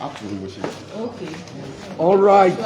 Okay. All right.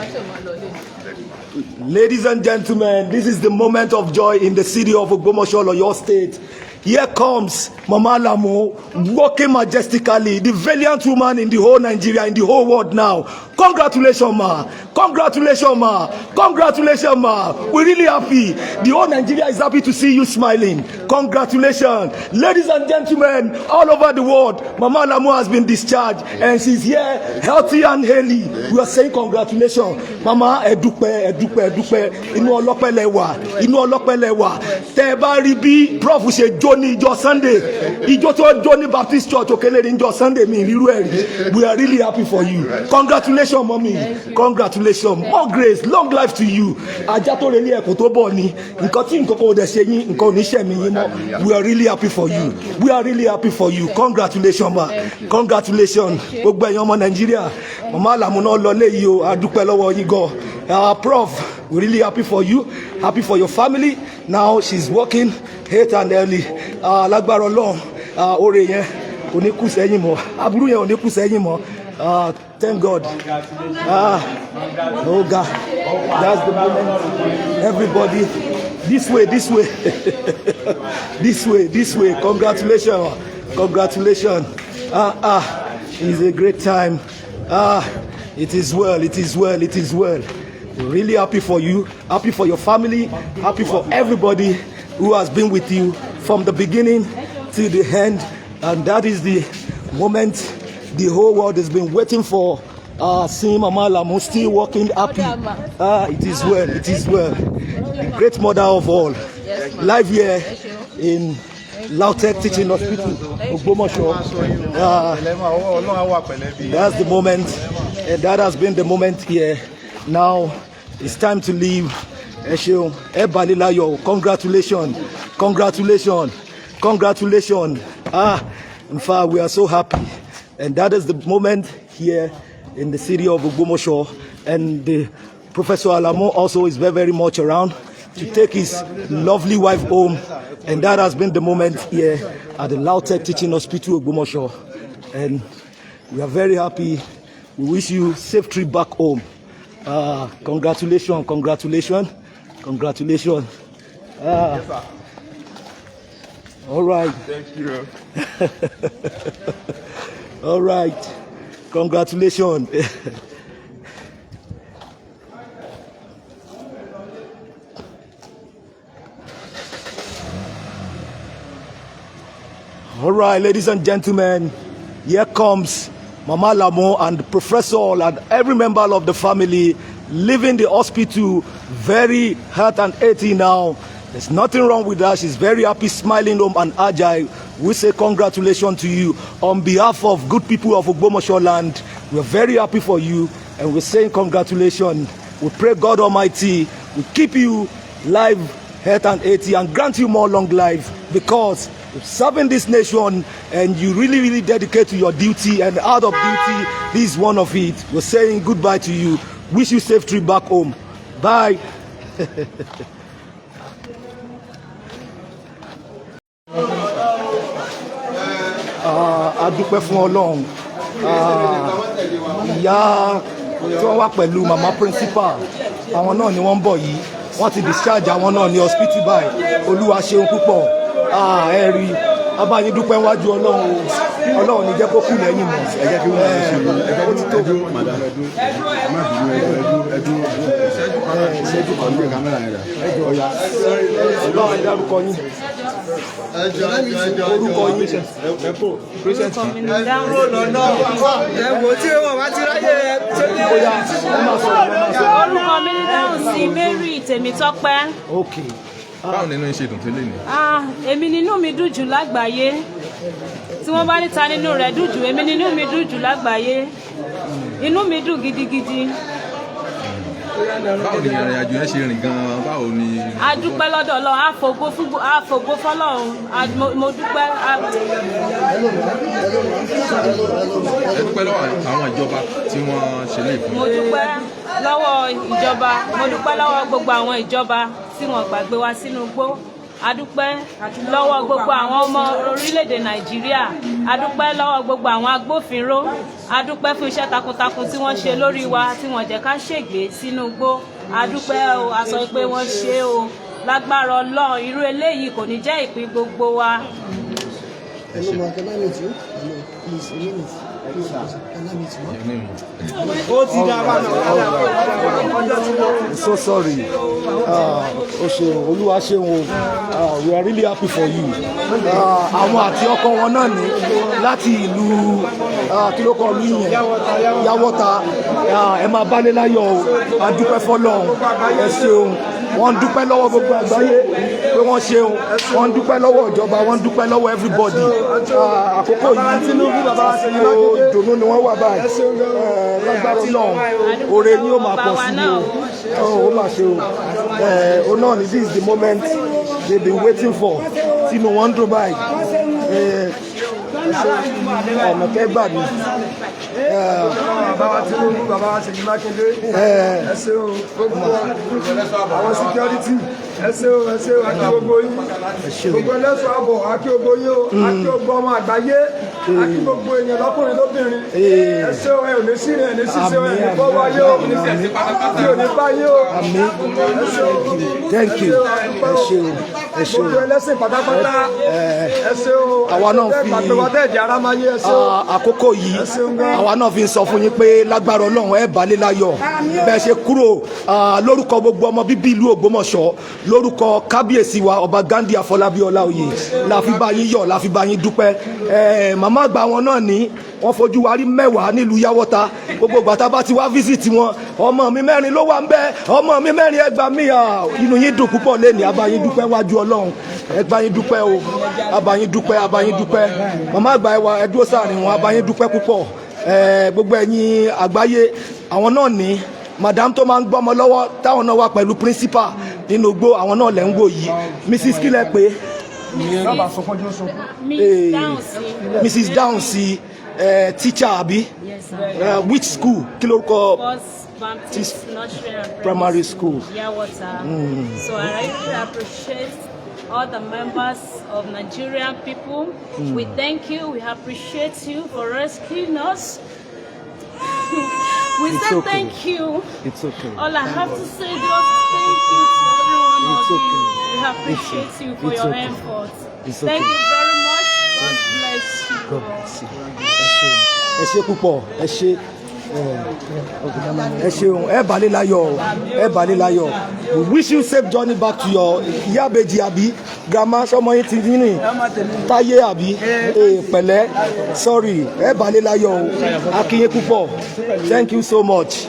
Ladies and gentlemen, this is the moment of joy in the city of Ogbomoso, your state. Here comes Mama Lamo, walking majestically, the valiant woman in the whole Nigeria, in the whole world now. Congratulations, ma. Congratulations, ma. Congratulations, ma. We're really happy. The whole Nigeria is happy to see you smiling. Congratulations. Ladies and gentlemen, all over the world, Mama Lamo has been discharged and she's here, healthy and healthy. We are saying congratulations. Mama, edupe. Inu olope lewa. Inu olope lewa. Teba ribi, prof ṣe Johnny Ijo Sunday. Ijo to Johnny Baptist Church Okele Ijo Sunday mi riru eri. We are really happy for you. Congratulations, mommy. Congratulations. More grace, long life to you. Aja to reni ekun to bo ni. Nkan tí nkan ko de ṣe yin, nkan ò ní ṣe mi yin mo. We are really happy for you. We are really happy for you. Congratulations, ma. Congratulations. Gbogbo ẹ̀yin ọmọ Nigeria. Mama Lamo náà lọ lé yìí o. A dúpẹ́ lọ́wọ́ yín gan. Prof, we're really happy for you, happy for your family. Now she's working late and early. Lágbára Ọlọ́run, oore yẹn kò ní kù sẹ́yìn mọ́, aburú yẹn ò ní kù sẹ́yìn mọ́. Thank God. Oh God, that's the moment. Everybody, this way, this way, this way. Congratulations, congratulations. It's a great time. It is well, it is well, it is well. We're really happy for you, happy for your family, happy for everybody who has been with you from the beginning to the end. And that is the moment the whole world has been waiting for. Seeing Mama Lamo still working happy. It is well, it is well. The great mother of all. Live here in Layo Teaching Hospital, Ogbomoso. That's the moment, and that has been the moment here. Now it's time to leave. Layo, congratulations, congratulations, congratulations. In fact, we are so happy, and that is the moment here in the city of Ogbomoso. And the Professor Alamo also is very, very much around to take his lovely wife home, and that has been the moment here at the Layo Teaching Hospital Ogbomoso. And we are very happy. We wish you safe trip back home. Congratulations, congratulations, congratulations. All right. Thank you. All right. Congratulations. All right, ladies and gentlemen, here comes Mama Lamo and the professor and every member of the family leaving the hospital very hurt and healthy now. There's nothing wrong with that. She's very happy, smiling home and agile. We say congratulations to you. On behalf of good people of Ogbomoso land, we're very happy for you and we're saying congratulations. We pray God Almighty will keep you live, health and healthy and grant you more long life, because you're serving this nation and you really, really dedicate to your duty, and out of duty, this is one of it. We're saying goodbye to you. Wish you safe trip back home. Bye. A dúpẹ́ fún Ọlọ́run. Ìyá tí wọ́n wá pẹ̀lú mama principal, àwọn náà ni wọ́n ń bọ̀ yìí. Wọ́n ti discharge àwọn náà ní hospital báyìí. Olúwa ṣeun púpọ̀. Ẹ rí abáyín dúpẹ́ wájú Ọlọ́run o. Ọlọ́run ní jẹ́ kó kú lẹ́yìn mọ́. Ẹ jẹ́ kí wọ́n ṣe ẹ̀jẹ̀ ó ti tó. Ìṣẹ́jú kan ní kámẹ́rà yẹn rẹ̀. Ẹjọ́ ọ̀ya. Ọlọ́run ẹ dárúkọ yín. Orúkọ yín. Orúkọ mi ní dáhùn lọ́nà. Ẹ̀wò tí wọ́n bá ti ráyè ṣe ní Bóyá ẹ máa sọ̀rọ̀. orúkọ mi ní dáhùn sí Mary Tèmítọ́pẹ́. Okay. Báwo nínú iṣẹ́ ìdùn tẹ́lẹ̀ ni? Èmi nínú mi dùn jù lágbàáyé. Tí wọ́n bá ní ta nínú rẹ̀ dùn jù, èmi nínú mi dùn jù lágbàáyé. Inú mi dùn gidigidi. Báwo ni ìrìn àjò yẹn ṣe rìn gan-an? Báwo ni? A dúpẹ́ lọ́dọ̀ Ọlọ́run, àfògo fọ́lọ́run, mo dúpẹ́. Ẹ dúpẹ́ lọ́wọ́ àwọn ìjọba tí wọ́n ṣe lè fún. Mo dúpẹ́ lọ́wọ́ ìjọba, mo dúpẹ́ lọ́wọ́ gbogbo àwọn ìjọba tí wọ́n gbàgbé wa sínú igbó. adúpẹ́ lọ́wọ́ gbogbo àwọn ọmọ orílẹ̀-èdè Nàìjíríà, adúpẹ́ lọ́wọ́ gbogbo àwọn agbófinró, adúpẹ́ fún iṣẹ́ takuntakun tí wọ́n ṣe lórí wa tí wọ́n jẹ́ ká ṣègbè sínú igbó, adúpẹ́ o, a sọ pé wọ́n ṣe o, lágbára Ọlọ́run irú eléyìí kò ní jẹ́ ìpín gbogbo wa. So sorry. Olúwa ṣeun. We are really happy for you. Àwọn àti ọkọ wọn náà ní láti ìlú kílókọ ìlú yẹn Yáwọ́ta. Ẹ máa bálé láyọ̀ o. A dúpẹ́ fọ́lọ́run. Ẹ ṣeun. Wọ́n dúpẹ́ lọ́wọ́ gbogbo àgbáyé pé wọ́n ṣeun. Wọ́n dúpẹ́ lọ́wọ́ ìjọba. Wọ́n dúpẹ́ lọ́wọ́ everybody. Àkókò yìí dùnú ni wọ́n wà báyìí. Lágbára Ọlọ́run oore ni ó máa pọ̀ sí i o. Ó máa ṣe o. O náà ni this is the moment they've been waiting for. Tínú wọn ń dùn báyìí. Ọ̀nà kẹgbà ni. Bàbá wa Tinubu, bàbá wa Ṣèyí Mákindé. Ẹ ṣé o. Àwọn security. Ẹ ṣé o, ẹ ṣé o, àti gbogbo yín. Gbogbo ẹlẹ́sọ̀ àbọ̀, àti gbogbo yín o, àti gbogbo ọmọ àgbáyé, àti gbogbo èèyàn lọ́kùnrin lóbìnrin. Ẹ ṣé o, ẹ ò ní sí ẹ ní ṣíṣe o, ẹ ní bọ́ wáyé o, tí ò ní báyé o. Ẹ ṣé o. Thank you. Ẹ ṣé o. Ẹ ṣé o. Gbogbo ẹlẹ́sìn pátápátá. Ẹ ṣé o. Àwa náà fi àkókò yìí àwa náà fi ń sọ fún yín pé lágbára Ọlọ́run ẹ bá lé láyọ̀ bẹ́ẹ̀ ṣe kúrò lórúkọ gbogbo ọmọ bíbí ìlú Ògbómọ̀ṣọ́ lórúkọ kábíyèsí wa ọba Ghandi Afọlábí Ọláoyè la fi bá yín yọ̀ la fi bá yín dúpẹ́ màmá àgbà wọn náà ní wọ́n fojú wa rí mẹ́wàá nílùú Yáwọ́ta gbogbo gbàtà bá ti wá fíṣítì wọn ọmọ mi mẹ́rin ló wà ń bẹ ọmọ mi mẹ́rin ẹgbàá mi inú yín dùn púpọ̀ lẹ́ni abayín dúpẹ́ wájú Ọlọ́run ẹgbàáyín dúpẹ́ o abayín dúpẹ́ màmá àgbà ẹwà ẹdúró sáàrin wọn abayín dúpẹ́ púpọ̀ gbogbo ẹ̀yin àgbáyé àwọn náà ní madam tó máa ń gbọ́mọ lọ́wọ́ táwọn náà wà pẹ̀lú principal nínú igbó àwọn náà lẹ́ ń wò yìí Mrs. kílẹ̀ pé Mrs. Downsy teacher abi which school kí lórúkọ Baptist Nursery and primary school. Yáwọ́ta. So I really appreciate all the members of Nigerian people. We thank you. We appreciate you for rescuing us. We say okay. Thank you. It's okay. All I have to say is thank you to everyone of you. We appreciate you for your efforts. Thank you very much. God bless you. God bless you. Ẹ ṣé púpọ̀. Ẹ ṣé. Ẹ ṣeun ẹ bá lé láyọ̀ ẹ bá lé láyọ̀. We wish you safe journey back to your Iyabeji abi grandma sọmọ yín ti ní ní Táyé àbí pẹ̀lẹ́ sorry ẹ bá lé láyọ̀ o a kí yín púpọ̀ thank you so much.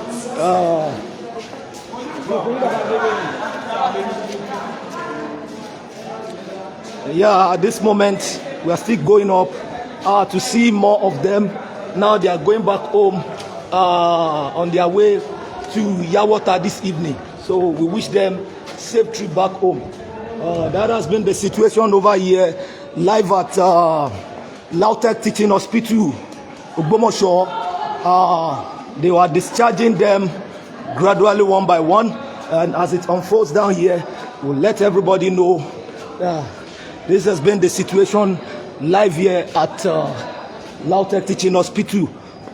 Yeah, at this moment we are still going up to see more of them. Now they are going back home. On their way to Yáwọ́ta this evening. So we wish them safe trip back home. That has been the situation over here live at Lautech Teaching Hospital, Ògbómọ̀ṣọ́. They were discharging them gradually one by one, and as it unfolds down here, we'll let everybody know this has been the situation live here at Lautech Teaching Hospital,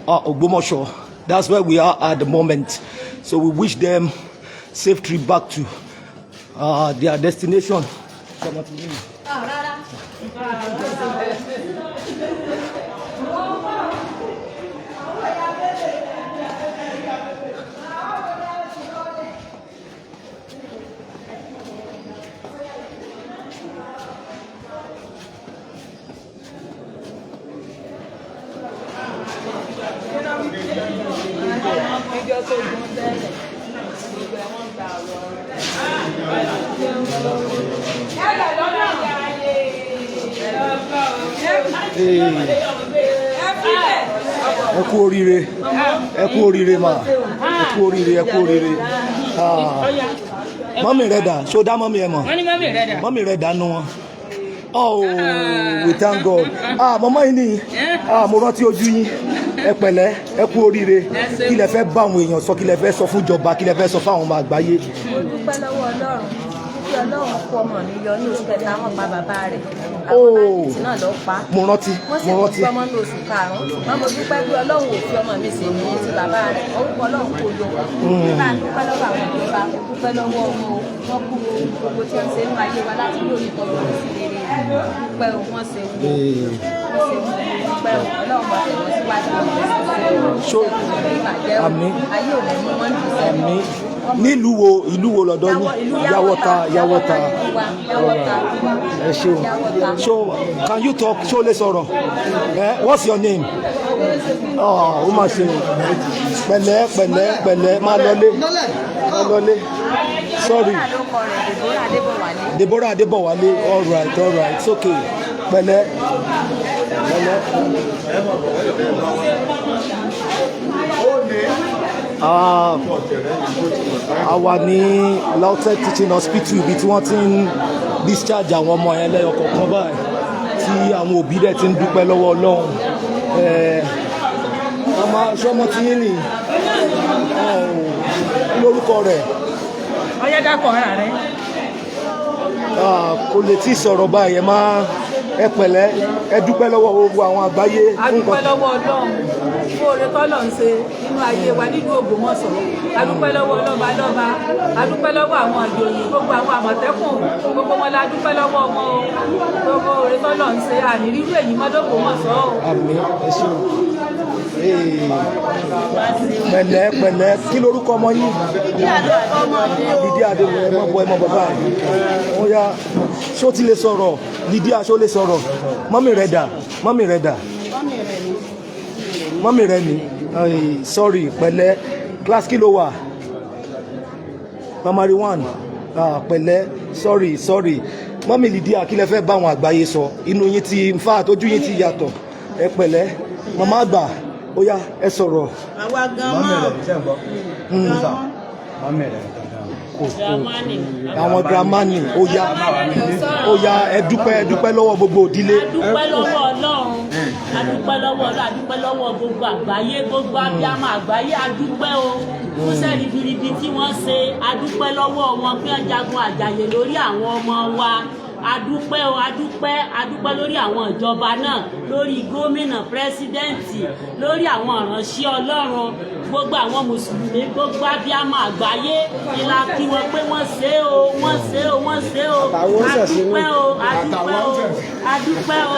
Ògbómọ̀ṣọ́. That's where we are at the moment. So we wish them safe trip back to their destination. Ẹ kú oríire ma ẹ kú oríire mọ́mì rẹ̀ dà ṣó dá mọ́mì ẹ mọ̀ mọ́mì rẹ̀ dà nù wọn. Oh, we thank God. Mama yìí ni mo rántí ojú yín ẹ pẹ̀lẹ́ ẹ kú oríire kí lẹ fẹ́ bá àwọn èèyàn sọ kí lẹ fẹ́ sọ fún ìjọba kí lẹ fẹ́ sọ fún àwọn ọmọ àgbáyé. Mo dúpẹ́ lọ́wọ́ Ọlọ́run kí Ọlọ́run kó ọmọ mi yọ ní oṣù kẹta wọ́n pa bàbá rẹ̀ àwọn báńkì náà lọ pa mo rántí wọ́n sì kó ọmọ ní oṣù karùn-ún ṣùgbọ́n mo dúpẹ́ pé Ọlọ́run ò fi ọmọ mi ṣèlú ti bàbá rẹ̀ orúkọ Ọlọ́run kò yọ bá a dúpẹ́ lọ́wọ́ àwọn ìjọba dúpẹ́ lọ́wọ́ ọmọ wọn kú gbogbo tí wọ́n ṣe ń wáyé wa láti lórí ìtọ́jú sí rere dúpẹ́ wọ́n ṣe wù dúpẹ́ Ọlọ́run bá tẹ̀wọ́ síwájú àmín ayé ò lẹ́nu wọ́n ti sẹ́yìn. àmín nílùú wo lọ́dọ̀ ní Yawota ẹ ṣeun so can you talk ṣó lè sọ̀rọ̀ what's your name ó máa ṣe pẹ̀lẹ́ máa lọlé sorry Deborah Adébọ̀wálé all right it's okay pẹ̀lẹ́. A wà ní Lautech Teaching Hospital ibi tí wọ́n ti ń discharge àwọn ọmọ yẹn lẹ́yọ kọ̀ọ̀kan báyìí tí àwọn òbí dẹ̀ ti ń dúpẹ́ lọ́wọ́ Ọlọ́run ọmọ ṣọmọ tí yín nì lórúkọ rẹ̀ ọyẹ́dàpọ̀ ara rẹ̀ kò lè tí sọ̀rọ̀ báyìí ẹ pẹ̀lẹ́ ẹ dúpẹ́ lọ́wọ́ gbogbo àwọn àgbáyé a dúpẹ́ lọ́wọ́ Ọlọ́run fún oore tọ́lọ̀ ń ṣe nínú ayé wa nínú Ògbómọ̀ṣọ́ a dúpẹ́ lọ́wọ́ lọ́ba a dúpẹ́ lọ́wọ́ àwọn àjòyìn gbogbo àwọn àmọ̀tẹ́kùn gbogbo wọn la dúpẹ́ lọ́wọ́ wọn gbogbo oore tọ́lọ̀ ń ṣe ànírírú èyí mọ́dọ́gbòmọ̀ṣọ́. àmín ẹ ṣeun pẹ̀lẹ́ kí lorúkọ ọmọ yín Lídíà Adéwọlé ẹ mọ bàbá ó yá ṣó ti lè sọ̀rọ̀ Lídíà ṣó lè sọ̀rọ̀ mọ́mì rẹ̀ ni sorry pẹ̀lẹ́ class kí ló wà primary 1 pẹ̀lẹ́ sorry mọ́mì Lídíà kí lẹ fẹ́ bá àwọn àgbáyé sọ inú yín ti in fact ojú yín ti yàtọ̀ ẹ pẹ̀lẹ́ màmá àgbà ó yá ẹ sọ̀rọ̀. àwa gan àwọn gramani ó yá ẹ dúpẹ́ lọ́wọ́ gbogbo òdílé. a dúpẹ́ lọ́wọ́ Ọlọ́run a dúpẹ́ lọ́wọ́ gbogbo àgbáyé gbogbo abiyamọ àgbáyé a dúpẹ́ o fún iṣẹ́ ribiribi tí wọ́n ṣe a dúpẹ́ lọ́wọ́ wọn pé wọ́n jagun àjàyè lórí àwọn ọmọ wa adúpẹ́ lórí àwọn ìjọba náà lórí gómìnà pírẹsidẹ́ǹtì lórí àwọn ìránṣẹ́ Ọlọ́run gbogbo àwọn mùsùlùmí gbogbo abiyamọ àgbáyé ìlà kí wọn pé wọ́n ṣe o adúpẹ́ o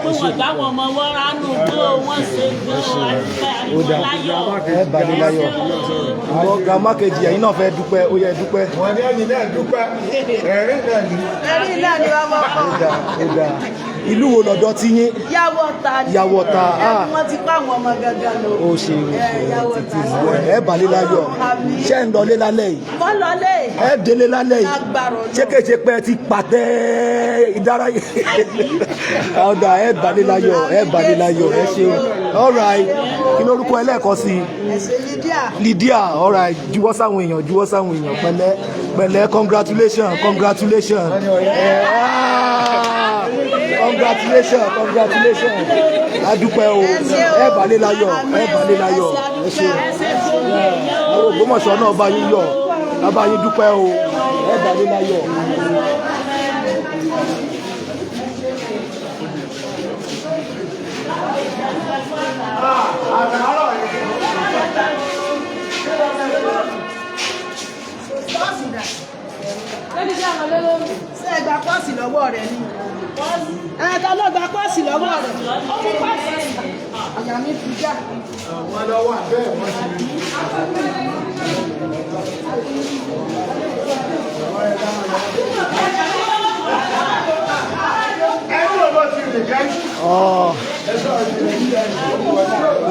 pé wọ́n gbá wọn ọmọ wọn ránú pé wọ́n ṣe gan o adúpẹ́ láyọ̀ àwọn grandma kejì ẹ̀yin náà fẹ́ dúpẹ́ ó yẹ dúpẹ́. wọ́n ní ẹ̀yin náà dúpẹ́ ẹ̀rín náà ni wọ́n máa kọ́. ìlú wo lọ́dọ̀ tí yín. Yawota wọ́n ti pa àwọn ọmọ gangan lọ. ó ṣe ẹ balẹ̀ láyọ̀ ṣé ń lọlé lálẹ́ yìí. mo lọlé. ẹ délé lálẹ́ yìí. ṣékèṣe pé ti pàtẹ ìdárayá. ọ̀dà ẹ balẹ̀ láyọ̀ ẹ ṣeun all right kí lórúkọ ẹlẹ́ẹ̀kan sí i. Lídíà all right juwọ́ sáwọn èèyàn pẹ̀lẹ́ congratulations adúpẹ́ o ẹ balẹ̀ láyọ̀ ẹ ṣe àwọn Ògbómọ̀ṣọ́ náà bá yín yọ̀ bá yín dúpẹ́ o ẹ balẹ̀ láyọ̀. ṣé ẹ gba pọ́ọ̀sì lọ́wọ́ rẹ̀ ni ẹ̀ẹ́dá ló gba pọ́ọ̀sì lọ́wọ́ rẹ̀ ó mú pọ́ọ̀sì àyà mi fi já. àwọn lọ́wọ́ àbẹ́ wọ́n ti rí.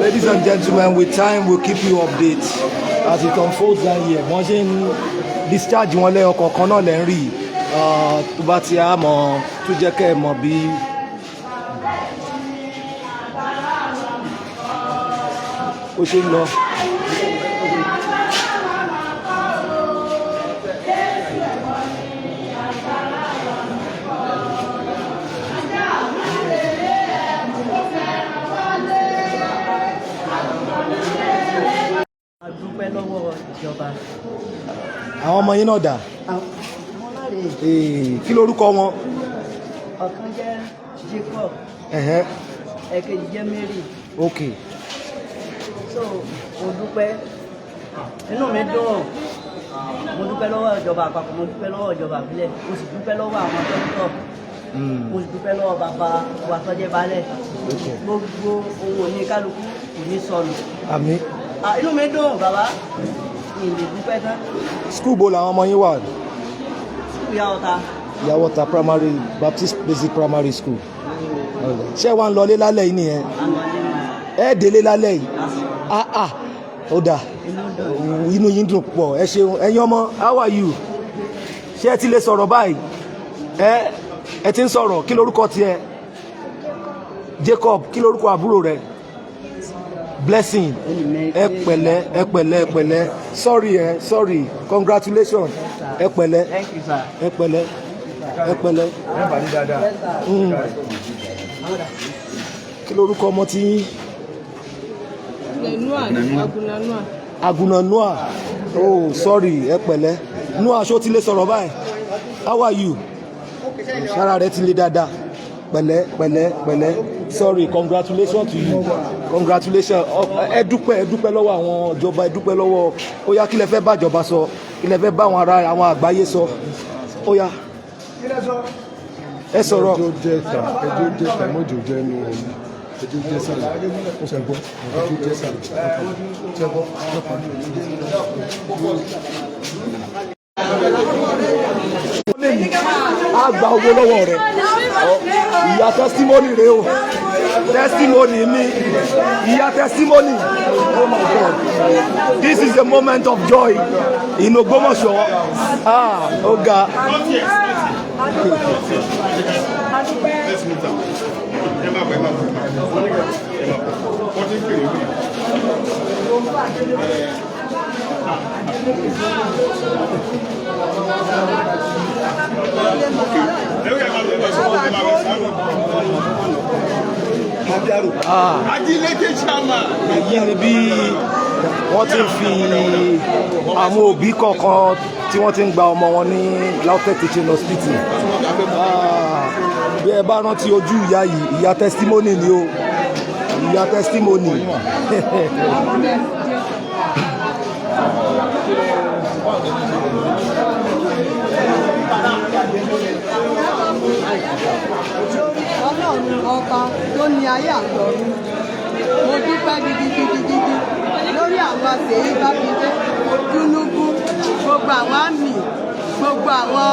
Ladies and gentlemen, with time we'll keep you updated as it unfolds down here. Wọ́n ṣe ń discharge wọn lẹ́yọ kọ̀ọ̀kan náà lẹ́ ń rí tó bá ti á mọ̀ tó jẹ́ kẹ́ ẹ mọ̀ bí ó ṣe ń lọ. a dúpẹ́ lọ́wọ́ ìjọba. àwọn ọmọ yín náà dà. Kí lorúkọ wọn? Ọ̀kan jẹ́ Jacob. Ẹ̀kejì jẹ́ Mary. Ok. So mo dúpẹ́, inú mi dùn, mo dúpẹ́ lọ́wọ́ ìjọba àpapọ̀, mo dúpẹ́ lọ́wọ́ ìjọba ìbílẹ̀, mo sì dúpẹ́ lọ́wọ́ àwọn dókítà, mo sì dúpẹ́ lọ́wọ́ bàbá wa tó jẹ́ baálẹ̀. Gbogbo ohun òní kálukú kò ní sọnù. Àmín. Inú mi dùn bàbá, mi lè dúpẹ́ tán. School bo làwọn ọmọ yín wà? Yàwọ́ta. Yàwọ́ta Primary Baptist Basic Primary School. Ṣé wàá ń lọlé lálẹ́ yìí nìyẹn? Ẹ délé lálẹ́ yìí? Ó dà, inú yín dùn pọ̀, ẹ ṣeun. Ẹ̀yin ọmọ, how are you? Ṣé ẹ ti lè sọ̀rọ̀ báyìí? Ẹ ti ń sọ̀rọ̀, kí lorúkọ tiẹ̀? Jacob, kí lorúkọ àbúrò rẹ̀? Blessing. Ẹ pẹ̀lẹ́, ẹ pẹ̀lẹ́, ẹ pẹ̀lẹ́. Sorry, congratulations. Ẹ pẹ̀lẹ́, ẹ pẹ̀lẹ́, ẹ pẹ̀lẹ́. Kí lorúkọ ọmọ tí yín? Aguna Noah. Oh, sorry, ẹ pẹ̀lẹ́. Noah, ṣó ti lè sọ̀rọ̀ báyìí? How are you? Sára rẹ ti lè dáadáa. Pẹ̀lẹ́, pẹ̀lẹ́, pẹ̀lẹ́. Sorry, congratulations to you. Congratulations. Ẹ dúpẹ́ lọ́wọ́ àwọn ìjọba, ẹ dúpẹ́ lọ́wọ́. Ó yá, kí lẹ fẹ́ bá ìjọba sọ? Kí lẹ fẹ́ bá àwọn ará àwọn àgbáyé sọ? Ó yá. Ẹ sọ̀rọ̀. Ẹjọ́ jẹ́ mọ́jọ́ jẹ́ nu ẹ̀yìn. Ẹjọ́ jẹ́ sàlẹ̀. Ó ṣe gbọ́. Ẹjọ́ jẹ́ sàlẹ̀. Ṣe gbọ́. A gba owó lọ́wọ́ rẹ̀. Ìyá testimony rẹ̀ o. Testimony mi. Ìyá testimony. Oh my God. This is a moment of joy in Ogbomoso. Ọ̀gá. Èyí ni bí wọ́n ti ń fi àwọn òbí kọ̀ọ̀kan tí wọ́n ti ń gba ọmọ wọn ní Lautech Teaching Hospital. Bí ẹ bá rántí ojú ìyá yìí, ìyá testimony ni o, ìyá testimony. Ọlọ́run ọba tó ní ayé àtọ̀run, mo dúpẹ́ gidigidi lórí àwọn àṣeyí Bámidé, Tinubu, gbogbo àwọn àmì, gbogbo àwọn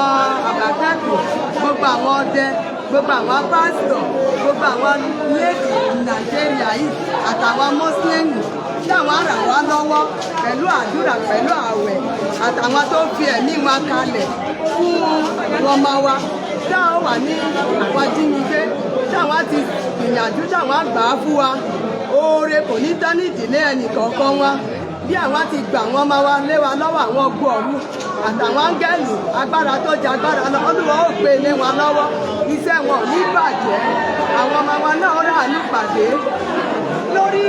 àbákẹ́kọ̀ọ́, gbogbo àwọn ọdẹ, gbogbo àwọn pásítọ̀, gbogbo àwọn lẹ́ẹ̀kì Nàìjíríà yìí àtàwọn mùsùlùmí tí àwọn ará wa lọ́wọ́ pẹ̀lú àdúrà pẹ̀lú ààwẹ̀ àtàwọn tó fi ẹ̀mí wa kalẹ̀ fún ọmọ wa táwọn wà ní àwọn ajínigbé táwọn ti gbìyànjú táwọn àgbà fún wa oore kò ní tán ní ìdílé ẹnìkọ̀ọ̀kan wa bí àwọn ti gbà wọn máa wá lé wa lọ́wọ́ àwọn gbọ̀ọ̀rù àtàwọn áńgẹ́lì agbára tó jẹ agbára lọ Olúwa ó gbé lé wọn lọ́wọ́ iṣẹ́ wọn ò ní bàjẹ́ àwọn ọmọ wa náà rà nípàdé lórí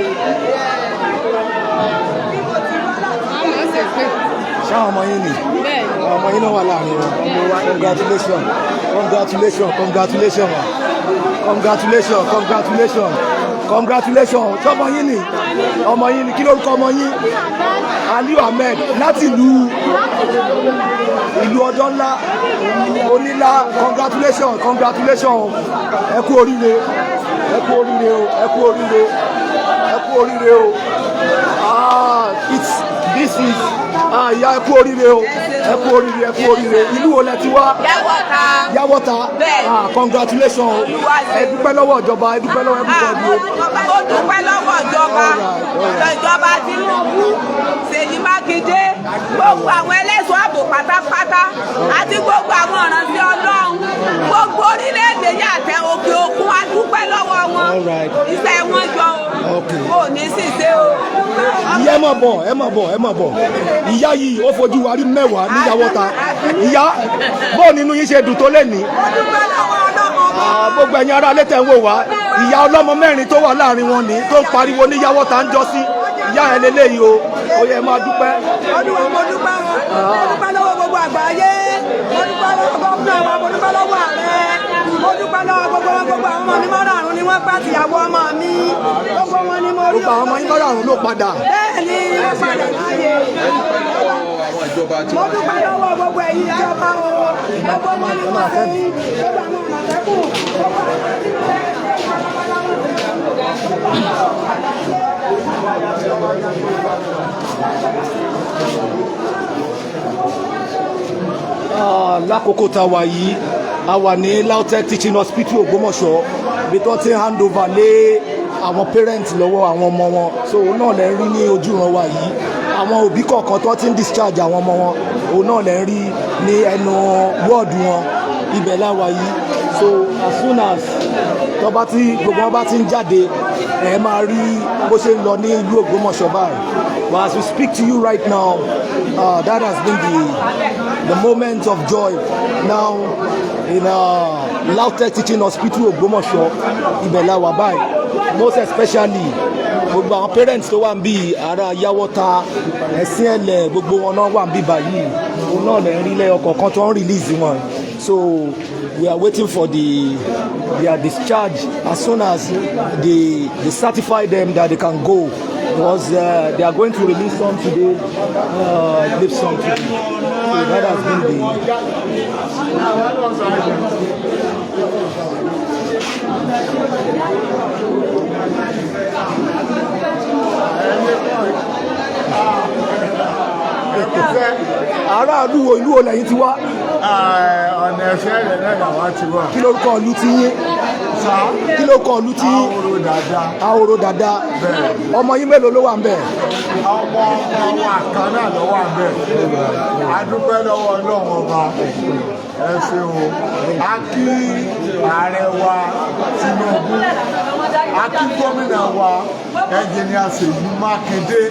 bí mo ti wá láti àwọn ẹsẹ̀ pé. Ṣáwọn ọmọ yín ni? Àwọn ọmọ yín náà wà láàrin wọn. Congratulations, congratulations, congratulations, congratulations, congratulations, congratulations. Ṣọmọ yín ni? Ọmọ yín ni, kí lórúkọ ọmọ yín? Aliu Ahmed láti ìlú ọjọ́ ńlá onílá. Congratulations, congratulations. Ẹ kú oríire, ẹ kú oríire o, ẹ kú oríire, ẹ kú oríire o. This is ìyá ẹ kú oríire o, ẹ kú oríire, ẹ kú oríire. Ìlú wo lẹ ti wá? Yàwọ́ta. Congratulations. Ẹ dúpẹ́ lọ́wọ́ ìjọba, ẹ dúpẹ́ lọ́wọ́ everybody o. Ó dúpẹ́ lọ́wọ́ ìjọba Tinubu, Ṣèyí Mákindé, gbogbo àwọn ẹlẹ́ṣọ́ ààbò pátápátá àti gbogbo àwọn ìránṣẹ́ Ọlọ́run, gbogbo orílẹ̀-èdè yàtẹ̀ òkè òkun a dúpẹ́ lọ́wọ́ wọn. Iṣẹ́ wọn jọ o, kò ní ṣìṣe o. Ìyá ẹ má bọ̀. Ìyá yìí ó fojú wa rí mẹ́wàá ní Yàwọ́ta. Ìyá bó nínú yín ṣe dùn tó lẹ́ni. Gbogbo ẹ̀yin ará létẹ̀ ń wò wá. Ìyá ọlọ́mọ mẹ́rin tó wà láàrin wọn ní tó ń pariwo ní Yàwọ́ta ń jọ sí. Ìyá ẹ̀ lélẹ́yìí o, ó yẹ máa dúpẹ́. Ọdún wa mo dúpẹ́ wọn, mo dúpẹ́ lọ́wọ́ gbogbo àgbáyé. dúpẹ́ lọ́wọ́ gómìnà wa, mo dúpẹ́ lọ́wọ́ ààrẹ, mo dúpẹ́ lọ́wọ́ gbogbo àwọn ọmọ mi márààrún ni wọ́n pẹ́ tìyàwó ọmọ mi, gbogbo wọn ni mo rí. Gbogbo àwọn ọmọ yín márààrún ló padà. Bẹ́ẹ̀ni wọ́n padà láàyè. Mo dúpẹ́ lọ́wọ́ gbogbo ẹ̀yin ìjọba o, gbogbo wọn ni wọ́n fẹ́ yín, gbogbo àwọn àmọ̀tẹ́kùn, gbogbo àwọn lákòókò tá a wà yìí a wà ní Lautech Teaching Hospital Ògbómọ̀ṣọ́ bí tó ti hand over lé àwọn parents lọ́wọ́ àwọn ọmọ wọn, so òun náà lẹ́ ń rí ní ojú ìran wa yìí. Àwọn òbí kọ̀ọ̀kan tó ti ń discharge àwọn ọmọ wọn, òun náà lẹ́ ń rí ní ẹnu wọ́ọ̀dù wọn, ibẹ̀ láwa yìí. So as soon as gbogbo wọn bá ti ń jáde ẹ máa rí bó ṣe ń lọ ní ìlú Ògbómọ̀ṣọ́ báyìí. But as we speak to you right now, that has been the moment of joy now in Lautech Teaching Hospital Ògbómọ̀ṣọ́, ibẹ̀ la wà báyìí. Most especially gbogbo àwọn parents tó wà ń bí ara Yáwọ́ta, Ẹ̀sìn Ẹ̀lẹ̀, gbogbo wọn náà wà ń bí báyìí. Òun náà lè ń rí lẹ́yọ kọ̀ọ̀kan tó ń release wọn. So we are waiting for their discharge as soon as they certify them that they can go, because they are going to release some today, leave some today. So that has been aráàlú wo ìlú wo lẹ́yìn ti wá? Ọ̀nà ẹ̀fẹ́ rẹ̀ náà làwọn ti wà. Kí lórúkọ ìlú ti yín? Kí lórúkọ ìlú ti yín? Ahoro Dada. Ahoro Dada. Ọmọ yín mélòó ló wà ń bẹ̀? Ọmọ kan náà ló wà ń bẹ̀. A dúpẹ́ lọ́wọ́ Ọlọ́run ọba. Ẹ ṣeun. A kí ààrẹ wa Tinubu. A kí gómìnà wa Ẹnjìníà Ṣèyí Mákindé.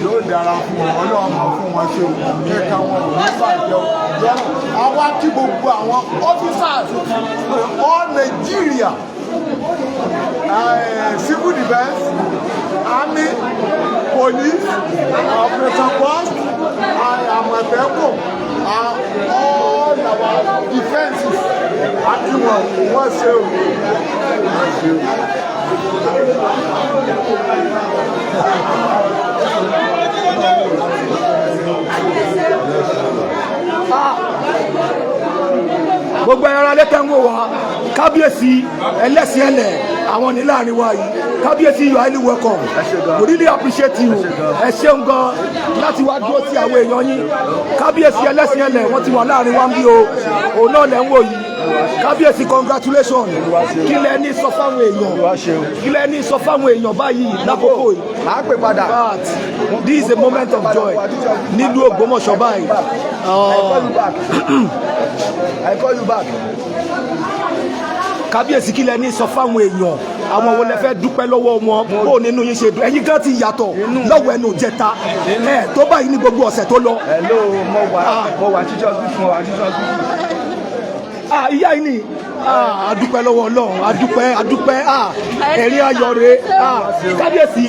Yóò dára fún wọn, Ọlọ́run máa fún wọn ṣe kẹta wọn ò ní bàjẹ́. Àwa kí gbogbo àwọn officers all Nigeria, civil defence, army, police, operation post, Àmọ̀tẹ́kùn, all our defences àti wọ́n ṣe o. Gbogbo ẹran lẹ́tẹ̀ ń wò wá, kábíyèsí Ẹlẹ́sìn Ẹ̀lẹ̀ àwọn ní láàrin wa yìí. Kábíyèsí, you are highly welcome. We really appreciate you. Ẹ ṣeun gan láti wá dúró sí àwọn èèyàn yín. Kábíyèsí Ẹlẹ́sìn Ẹ̀lẹ̀ wọ́n ti wà láàrin wa ń bí o, òun náà lẹ́ ń wò yìí. Kábíyèsí, congratulations. Kí lẹ ní sọ fáwọn èèyàn? Kí lẹ ní sọ fáwọn èèyàn báyìí lákòókò yìí? Màá pè padà. This is a moment of joy nílùú Ògbómọ̀ṣọ́ báyìí. I call you back. Kábíyèsí, kí lẹ ní sọ fáwọn èèyàn? Àwọn wo lẹ fẹ́ dúpẹ́ lọ́wọ́ wọn? Bó nínú yín ṣe dùn? Ẹ̀yin gan ti yàtọ̀ lọ́wọ́ ẹnu jẹta. Tó báyìí ní gbogbo ọ̀sẹ̀ tó lọ. Hello, mo wà teachers week, mo wà teachers week. Ìyá yìí ni adúpẹ́ lọ́wọ́ Ọlọ́run, adúpẹ́ ẹ̀rín ayọ̀ rẹ̀. Kábíyèsí,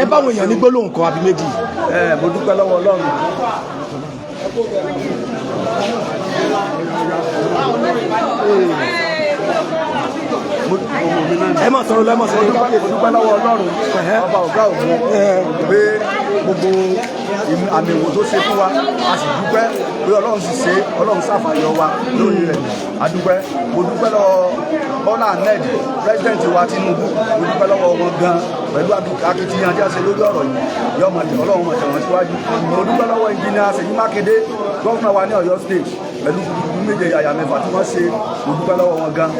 ẹ báwọn èèyàn ní gbólóhùn kan àbí méjì. Mo dúpẹ́ lọ́wọ́ Ọlọ́run. Ẹ má sọ̀rọ̀ lẹ́mọ̀ sọ̀rọ̀. Mo dúpẹ́ lọ́wọ́ Ọlọ́run ọba ọ̀gá òun pé gbogbo àmì ìwò tó ṣe fún wa, a sì dúpẹ́ pé Ọlọ́run sì ṣe, Ọlọ́run ṣàfàyọ wa lórí rẹ̀. A dúpẹ́. Mo dúpẹ́ lọ́wọ́ Bọ́lá Ahmed, president wa Tinubu. Mo dúpẹ́ lọ́wọ́ wọn gan pẹ̀lú akitiyan tí a ṣe lórí ọ̀rọ̀ yìí. Ọlọ́run mọ̀ tẹ̀wọ̀n síwájú. Mo dúpẹ́ lọ́wọ́ Ẹnjìníà Ṣèyí Mákindé, gómìnà wa ní Ọ̀yọ́ state, pẹ̀lú méje àyà mẹ́fà tí wọ́n ṣe. Mo dúpẹ́ lọ́wọ́ wọn gan.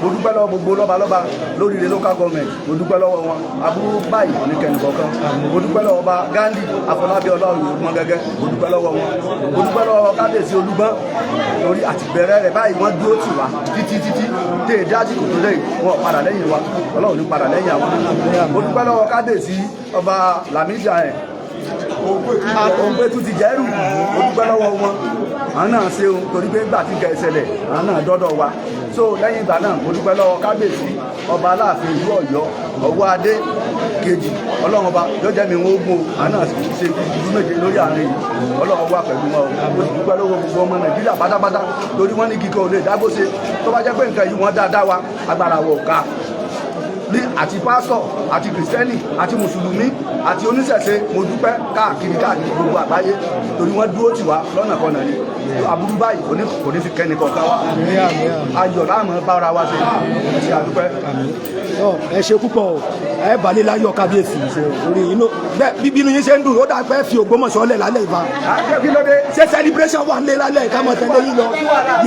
Mo dúpẹ́ lọ́wọ́ gbogbo lọ́balọ́ba lórí ilé local government. Mo dúpẹ́ lọ́wọ́ wọn. Aburú báyìí kò ní kẹ́ni kọ̀ọ̀kan. Mo dúpẹ́ lọ́wọ́ ọba Gandhi Afọlábí Ọlọ́run ìgbọ́n gẹ́gẹ́. Mo dúpẹ́ lọ́wọ́ wọn. Mo dúpẹ́ lọ́wọ́ kábíyèsí Olúgbọ́n lórí àtìbẹ̀rẹ̀ rẹ̀ báyìí wọ́n dúró tì wá títí dé ìdájí kò tó lẹ́yìn wọn padà lẹ́yìn wa. Ọlọ́run ní padà lẹ́yìn àwọn. Mo dúpẹ́ lọ́wọ́ kábíyèsí ọba Lamida òǹgbẹ tún ti jẹ́rù. Mo dúpẹ́ lọ́wọ́ wọn. Àwọn náà ṣe ohun torí pé gbà tí kẹ́ ṣẹlẹ̀ àwọn náà dọ́dọ̀ wa so lẹ́yìn ìgbà náà mo dúpẹ́ lọ́wọ́ kábíyèsí ọba aláàfin ìlú Ọ̀yọ́ Ọ̀wọ́ adé kejì ọlọ́run ọba yóò jẹ́ mi wọ́n gbó àná ṣe ìdúró méje lórí àárín yìí ọlọ́run wà pẹ̀lú wọn mo sì dúpẹ́ lọ́wọ́ gbogbo ọmọ Nàìjíríà pátápátá lórí wọn ní kíkọ́ olè dágbóṣe tó bá jẹ́ pé nǹkan yìí wọ́n dáadáa wa agbára wọ̀ ká ní àti pásítọ̀ àti kìrìsìtẹ́nì àti mùsùlùmí àti oníṣẹ̀ṣe mo dúpẹ́ káàkiri gbogbo àgbáyé torí wọ́n dúró tì wá lọ́nà kan náà ni aburú báyìí kò ní fi kẹ́ni kọ̀ọ̀kan wá ayọ̀ láàmú bára wa ṣe ṣe àdúpẹ́. ẹ ṣe púpọ̀ ẹ balẹ̀ láyọ̀ kábíyèsí orí inú bẹ́ẹ̀ bíbí inú yín ṣe ń dùn ó dà pé fi Ògbómọ̀ṣọ́ lẹ̀ lálẹ́ ìbá ṣé celebration wà lé lálẹ́ ká mọ̀ tẹ́lẹ̀ yín lọ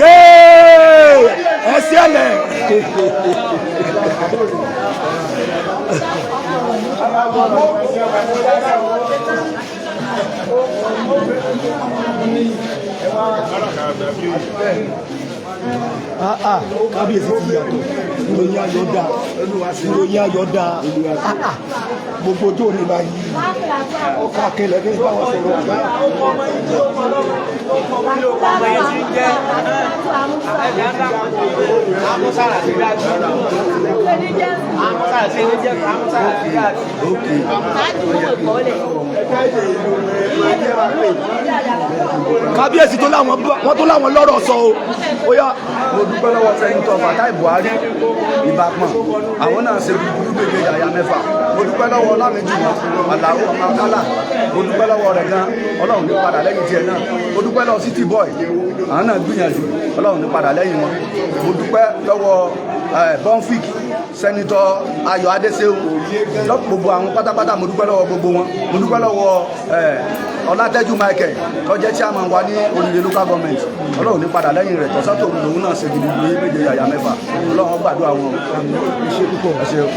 yéé ẹ sí ẹ̀lẹ̀. Kábíyèsí ti yàtọ̀ ìròyìn ayọ̀ dáa ìròyìn ayọ̀ dáa gbogbo ojú òní la yí ọkọ̀ akẹ́lẹ̀ ní báwọn sọ̀rọ̀ àgbà. Kábíyèsí tó láwọn lọ́rọ̀ sọ o ó yá. Mo dúpẹ́ lọ́wọ́ sẹ́yìntọ́ Fatai Buhari Ìbàpọ̀n àwọn náà ṣe búburú gbègbè yàyà mẹ́fà. Mo dúpẹ́ lọ́wọ́ Ọlámẹ́jì Àlàó ọmọ Akálà mo dúpẹ́ lọ́wọ́ rẹ̀ gan Ọlọ́run ní padà lẹ́yìn tiẹ̀ náà. Mo dúpẹ́ lọ́wọ́ City Boy àwọn náà gbìyànjú Ọlọ́run ní padà lẹ́yìn wọn. Mo dúpẹ́ lọ́wọ́ Bonfik Sẹ́nitọ́ Ayọ̀ Adéṣeun gbogbo àwọn pátápátá mo dúpẹ́ lọ́wọ́ gbogbo wọn. Mo dúpẹ́ lọ́wọ́ Ọlátẹ́jú Michael tó jẹ́ chairman wa ní Onílé local government Ọlọ́run ní padà lẹ́yìn rẹ̀ tọ́sọ́tò lòun náà ṣe gidi gbé méje yàyà mẹ́fà Ọlọ́run gbàdúrà wọn. ṣe púpọ̀ ẹ ṣeun.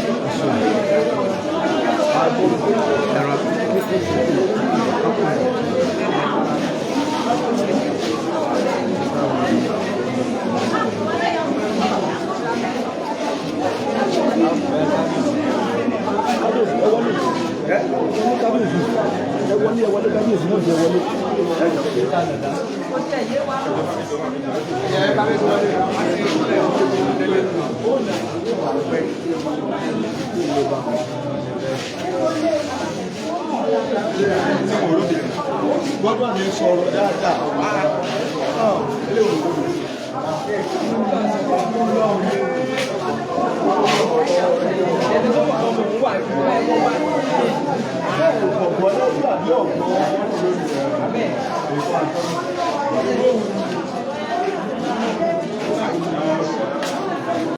Gbọ́dọ̀ ní sọ̀rọ̀ dáadáa. Ọ̀gbọ́n lọ́sí àbí ọ̀gbọ́n.